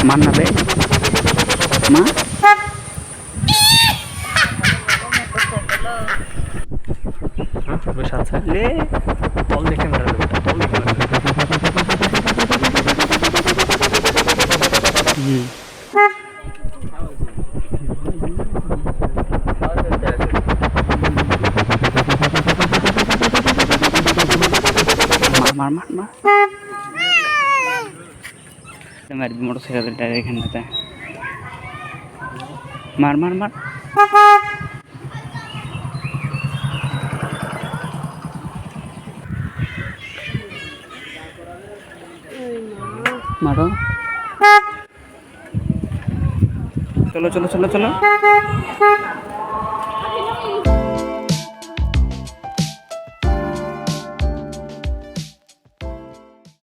মার না বে মা বসে আছে লে বল দেখে মারা বল দেখে মার মার মার মার মোটরসাইকেলটা এখানটাতে মার মার মার মারো চলো চলো চলো চলো